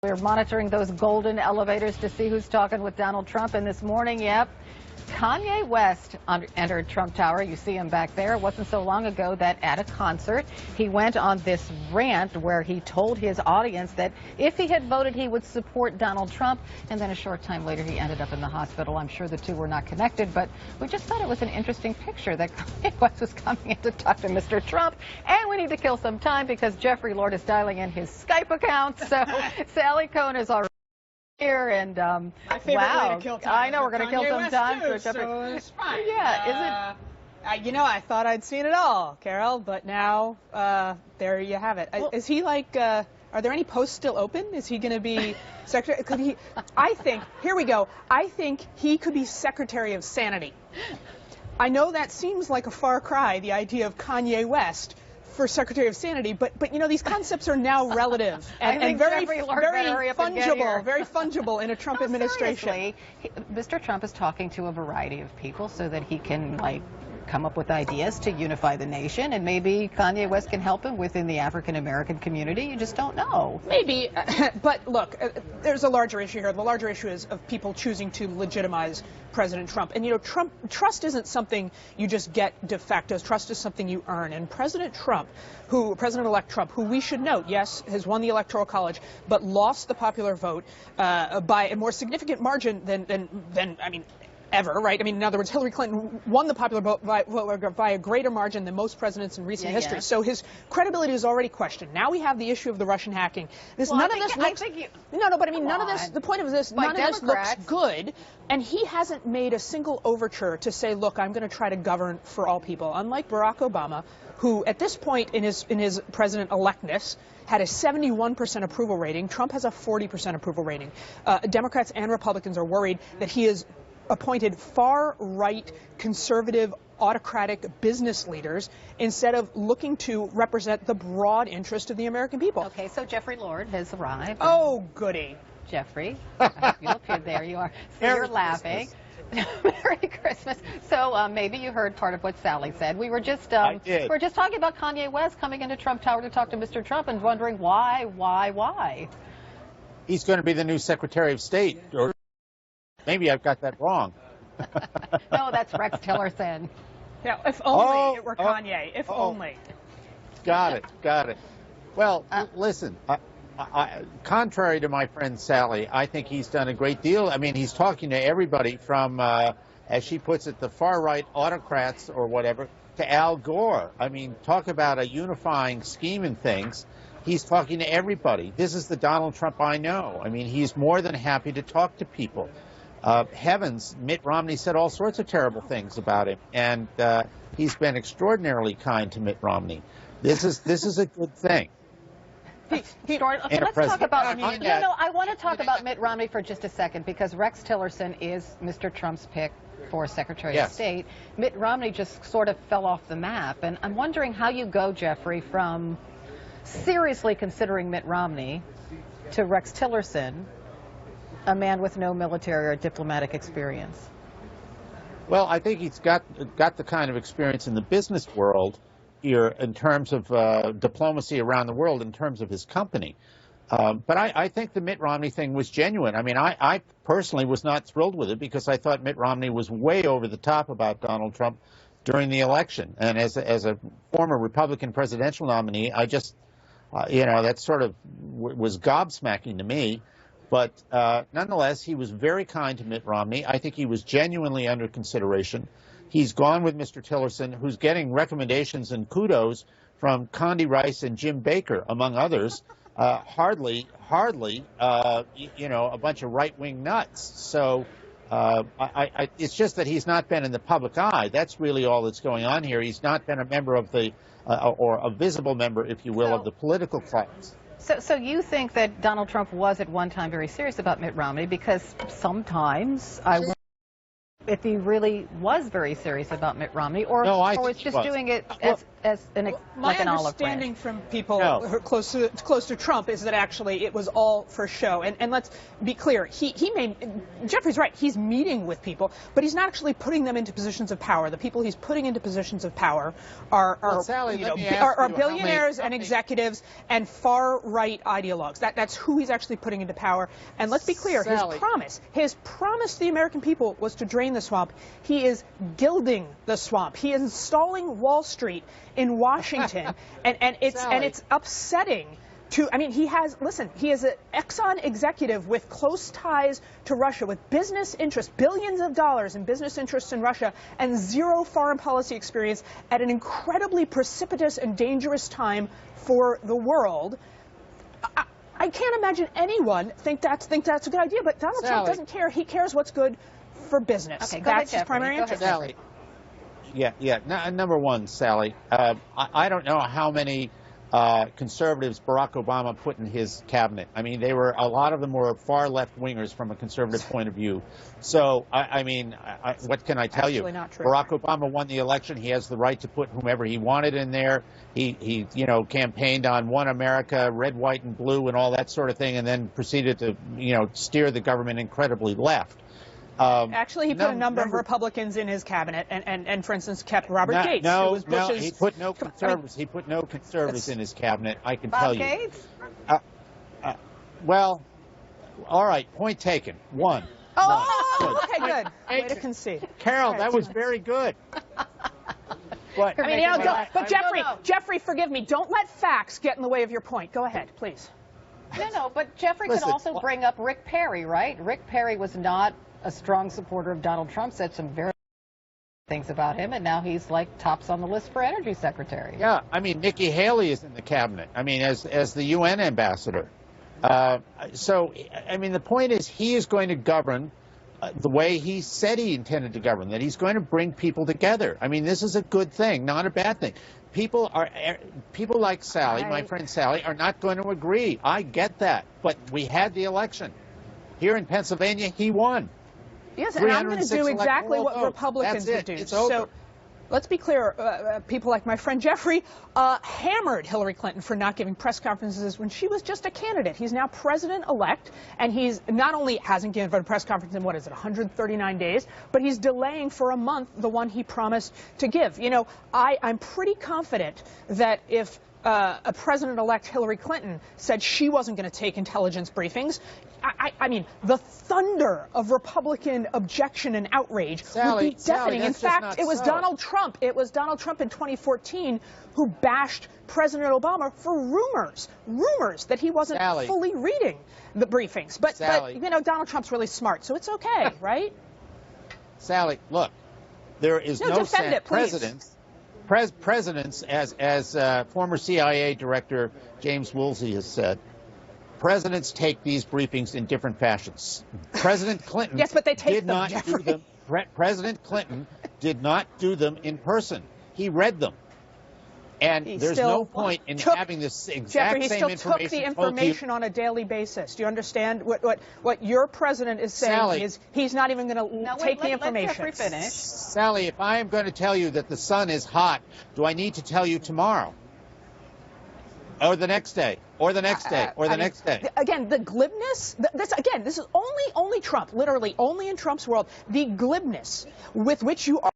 We're monitoring those golden elevators to see who's talking with Donald Trump. And this morning, yep, Kanye West entered Trump Tower. You see him back there. It wasn't so long ago that at a concert, he went on this rant where he told his audience that if he had voted, he would support Donald Trump. And then a short time later, he ended up in the hospital. I'm sure the two were not connected, but we just thought it was an interesting picture that Kanye West was coming in to talk to Mr. Trump. And we need to kill some time because Jeffrey Lord is dialing in his Skype account. So Sally Kohn is already here, and my favorite way to kill time. I know we're going to kill some time too, so it's fine. Yeah, you know, I thought I'd seen it all, Carol, but now there you have it. Well, is he like? Are there any posts still open? Is he going to be secretary? Could he? I think. Here we go. I think he could be Secretary of Sanity. I know that seems like a far cry, the idea of Kanye West for Secretary of Sanity, but you know, these concepts are now relative and very fungible in a Trump administration. Seriously, Mr. Trump is talking to a variety of people so that he can come up with ideas to unify the nation, and maybe Kanye West can help him within the African American community. You just don't know. Maybe, but look, there's a larger issue here. The larger issue is of people choosing to legitimize President Trump. And you know, trust isn't something you just get de facto. Trust is something you earn. And President Trump, who we should note, yes, has won the Electoral College, but lost the popular vote by a more significant margin than I mean, ever, right? I mean, in other words, Hillary Clinton won the popular vote by a greater margin than most presidents in recent history. So his credibility is already questioned. Now we have the issue of the Russian hacking. The point of this, none of this looks good, and he hasn't made a single overture to say, look, I'm going to try to govern for all people. Unlike Barack Obama, who at this point in his president-electness had a 71% approval rating. Trump has a 40% approval rating. Democrats and Republicans are worried that he is appointed far-right, conservative, autocratic business leaders instead of looking to represent the broad interest of the American people. Okay, so Jeffrey Lord has arrived. Oh, goody. Jeffrey, I hope you look good. There you are. So you're laughing. Merry Christmas. So maybe you heard part of what Sally said. We were just talking about Kanye West coming into Trump Tower to talk to Mr. Trump and wondering why. He's going to be the new Secretary of State, or maybe I've got that wrong. No, that's Rex Tillerson. Yeah, if only it were Kanye. If only. Got it. Well, listen, contrary to my friend Sally, I think he's done a great deal. I mean, he's talking to everybody from, as she puts it, the far-right autocrats or whatever, to Al Gore. I mean, talk about a unifying scheme and things. He's talking to everybody. This is the Donald Trump I know. I mean, he's more than happy to talk to people. Heavens, Mitt Romney said all sorts of terrible things about him, and he's been extraordinarily kind to Mitt Romney. This is a good thing. Let's talk about. I want to talk about Mitt Romney for just a second, because Rex Tillerson is Mr. Trump's pick for Secretary of State. Mitt Romney just sort of fell off the map, and I'm wondering how you go, Jeffrey, from seriously considering Mitt Romney to Rex Tillerson, a man with no military or diplomatic experience. Well, I think he's got the kind of experience in the business world here in terms of diplomacy around the world, in terms of his company. But I think the Mitt Romney thing was genuine. I mean, I personally was not thrilled with it because I thought Mitt Romney was way over the top about Donald Trump during the election. And as a former Republican presidential nominee, I just, that sort of was gobsmacking to me. But nonetheless, he was very kind to Mitt Romney. I think he was genuinely under consideration. He's gone with Mr. Tillerson, who's getting recommendations and kudos from Condi Rice and Jim Baker, among others. Hardly, a bunch of right-wing nuts. So it's just that he's not been in the public eye. That's really all that's going on here. He's not been a member of the, or a visible member, if you will, of the political class. So you think that Donald Trump was at one time very serious about Mitt Romney, because sometimes if he really was very serious about Mitt Romney, or, No, I or was think he just was. doing it like an olive branch. My understanding from people No. who are close to Trump is that actually it was all for show. And let's be clear, Jeffrey's right, he's meeting with people, but he's not actually putting them into positions of power. The people he's putting into positions of power are billionaires and executives and far-right ideologues. That's who he's actually putting into power. And let's be clear, his promise to the American people was to drain the swamp. He is gilding the swamp. He is installing Wall Street in Washington, and it's upsetting. He is an Exxon executive with close ties to Russia, with business interests, billions of dollars in business interests in Russia, and zero foreign policy experience at an incredibly precipitous and dangerous time for the world. I can't imagine anyone think that's a good idea, but Donald Trump doesn't care. He cares what's good for business. Okay, that's his primary interest. Sally. Yeah. Number one, Sally, I don't know how many conservatives Barack Obama put in his cabinet. I mean, a lot of them were far left wingers from a conservative point of view. So, what can I tell you? Not true. Barack Obama won the election. He has the right to put whomever he wanted in there. He campaigned on One America, red, white, and blue, and all that sort of thing, and then proceeded to, steer the government incredibly left. Actually, he put a number of Republicans in his cabinet, and for instance, kept Robert Gates, who was Bush's... he put no conservatives. He put no conservatives in his cabinet. I can tell you. Gates? Well, all right. Point taken. One. Oh, okay, good. Way to concede. Carol, that was very good. But Jeffrey, forgive me. Don't let facts get in the way of your point. Go ahead, please. No, but Jeffrey could also bring up Rick Perry, right? Rick Perry was not a strong supporter of Donald Trump, said some very things about him, and now he's like tops on the list for energy secretary. Yeah, Nikki Haley is in the cabinet. As the UN ambassador. The point is he is going to govern the way he said he intended to govern, that he's going to bring people together. This is a good thing, not a bad thing. People like Sally, my friend Sally, are not going to agree. I get that, but we had the election. Here in Pennsylvania, he won. Yes, and I'm going to do exactly what Republicans would do. It's over. So let's be clear. People like my friend Jeffrey hammered Hillary Clinton for not giving press conferences when she was just a candidate. He's now president-elect, and he's not only hasn't given a press conference in, 139 days, but he's delaying for a month the one he promised to give. I'm pretty confident that if a president-elect Hillary Clinton said she wasn't going to take intelligence briefings, the thunder of Republican objection and outrage would be deafening. In fact, it was Donald Trump. It was Donald Trump in 2014 who bashed President Obama for rumors that he wasn't fully reading the briefings. But Donald Trump's really smart, so it's okay, right? Sally, look, there is no presidents, as former CIA Director James Woolsey has said, presidents take these briefings in different fashions. President Clinton President Clinton did not do them in person. He read them. And there's no point in having this exact same information. He still took the information on a daily basis. Do you understand what your president is saying? Sally, is he's not even going to take the information. Let Jeffrey finish. Sally, if I am going to tell you that the sun is hot, do I need to tell you tomorrow? Or the next day, or the next day, or the next day. Again, the glibness, this is only Trump, literally only in Trump's world, the glibness with which you are